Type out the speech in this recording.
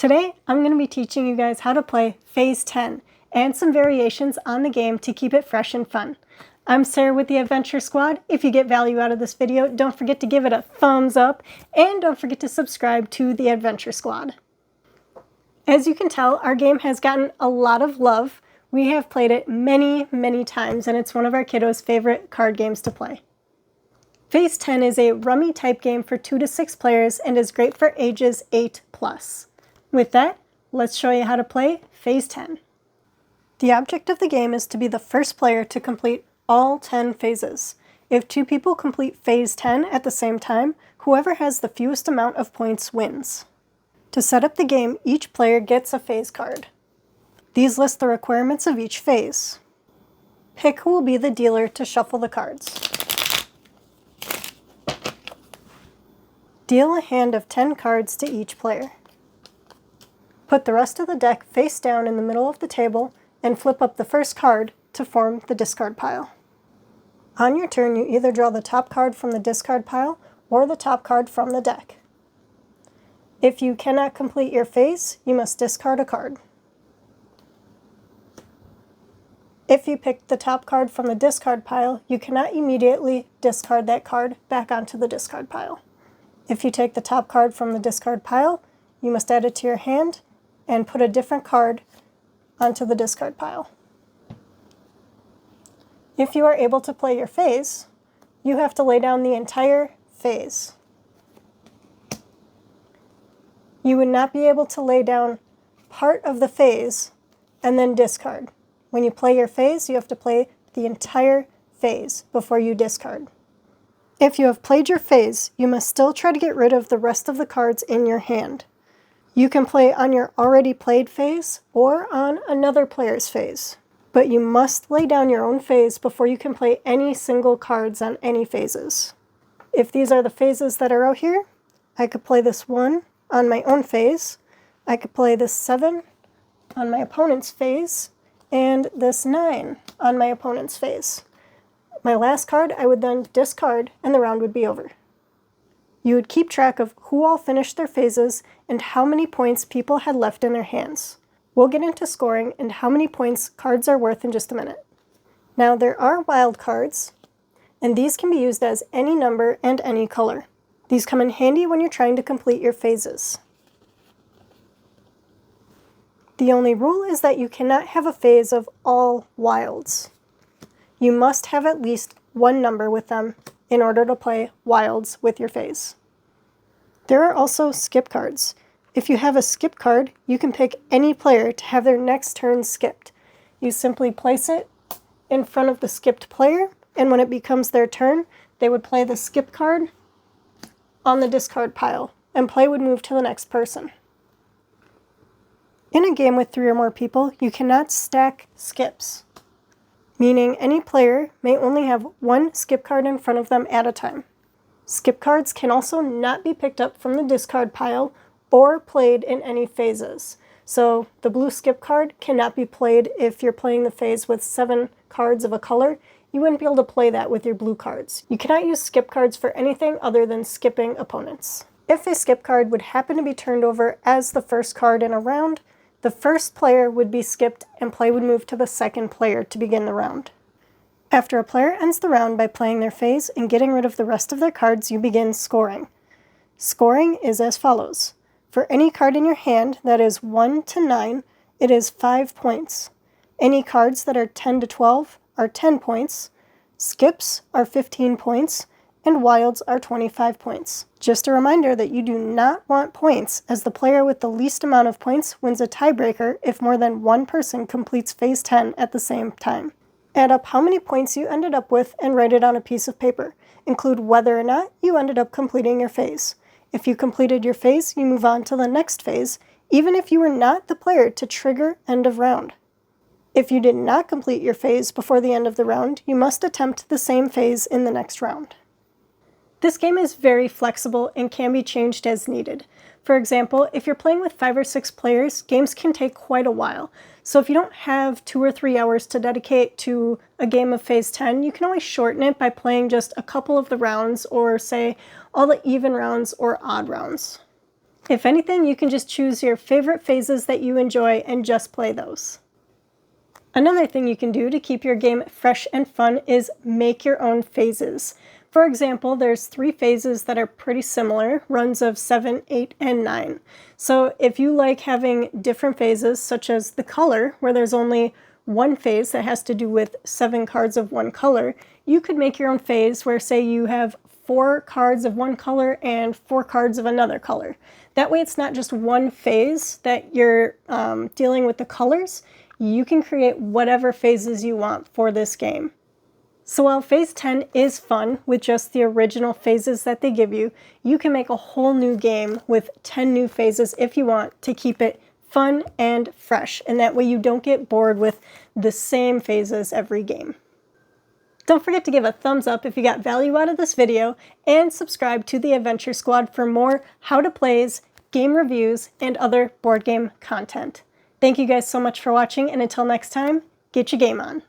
Today, I'm going to be teaching you guys how to play Phase 10 and some variations on the game to keep it fresh and fun. I'm Sarah with the Adventure Squad. If you get value out of this video, don't forget to give it a thumbs up and don't forget to subscribe to the Adventure Squad. As you can tell, our game has gotten a lot of love. We have played it many, many times, and it's one of our kiddos' favorite card games to play. Phase 10 is a rummy type game for 2 to 6 players and is great for ages 8+. With that, let's show you how to play Phase 10. The object of the game is to be the first player to complete all 10 phases. If 2 people complete Phase 10 at the same time, whoever has the fewest amount of points wins. To set up the game, each player gets a phase card. These list the requirements of each phase. Pick who will be the dealer to shuffle the cards. Deal a hand of 10 cards to each player. Put the rest of the deck face down in the middle of the table and flip up the first card to form the discard pile. On your turn, you either draw the top card from the discard pile or the top card from the deck. If you cannot complete your phase, you must discard a card. If you pick the top card from the discard pile, you cannot immediately discard that card back onto the discard pile. If you take the top card from the discard pile, you must add it to your hand and put a different card onto the discard pile. If you are able to play your phase, you have to lay down the entire phase. You would not be able to lay down part of the phase and then discard. When you play your phase, you have to play the entire phase before you discard. If you have played your phase, you must still try to get rid of the rest of the cards in your hand. You can play on your already played phase or on another player's phase, but you must lay down your own phase before you can play any single cards on any phases. If these are the phases that are out here, I could play this 1 on my own phase, I could play this 7 on my opponent's phase, and this 9 on my opponent's phase. My last card I would then discard and the round would be over. You would keep track of who all finished their phases and how many points people had left in their hands. We'll get into scoring and how many points cards are worth in just a minute. Now there are wild cards, and these can be used as any number and any color. These come in handy when you're trying to complete your phases. The only rule is that you cannot have a phase of all wilds. You must have at least one number with them in order to play wilds with your phase. There are also skip cards. If you have a skip card, you can pick any player to have their next turn skipped. You simply place it in front of the skipped player, and when it becomes their turn, they would play the skip card on the discard pile, and play would move to the next person. In a game with 3 or more people, you cannot stack skips, meaning any player may only have one skip card in front of them at a time. Skip cards can also not be picked up from the discard pile or played in any phases. So the blue skip card cannot be played if you're playing the phase with 7 cards of a color. You wouldn't be able to play that with your blue cards. You cannot use skip cards for anything other than skipping opponents. If a skip card would happen to be turned over as the first card in a round, the first player would be skipped and play would move to the second player to begin the round. After a player ends the round by playing their phase and getting rid of the rest of their cards, you begin scoring. Scoring is as follows. For any card in your hand that is 1 to 9, it is 5 points. Any cards that are 10 to 12 are 10 points, skips are 15 points, and wilds are 25 points. Just a reminder that you do not want points, as the player with the least amount of points wins a tiebreaker if more than one person completes phase 10 at the same time. Add up how many points you ended up with and write it on a piece of paper. Include whether or not you ended up completing your phase. If you completed your phase, you move on to the next phase, even if you were not the player to trigger end of round. If you did not complete your phase before the end of the round, you must attempt the same phase in the next round. This game is very flexible and can be changed as needed. For example, if you're playing with 5 or 6 players, games can take quite a while. So if you don't have 2 or 3 hours to dedicate to a game of Phase 10, you can always shorten it by playing just a couple of the rounds, or say all the even rounds or odd rounds. If anything, you can just choose your favorite phases that you enjoy and just play those. Another thing you can do to keep your game fresh and fun is make your own phases. For example, there's 3 phases that are pretty similar, runs of 7, 8, and 9. So if you like having different phases, such as the color, where there's only one phase that has to do with 7 cards of one color, you could make your own phase where, say, you have 4 cards of one color and 4 cards of another color. That way it's not just one phase that you're dealing with the colors. You can create whatever phases you want for this game. So while Phase 10 is fun with just the original phases that they give you, you can make a whole new game with 10 new phases if you want to keep it fun and fresh, and that way you don't get bored with the same phases every game. Don't forget to give a thumbs up if you got value out of this video, and subscribe to the Adventure Squad for more how to plays, game reviews, and other board game content. Thank you guys so much for watching, and until next time, get your game on.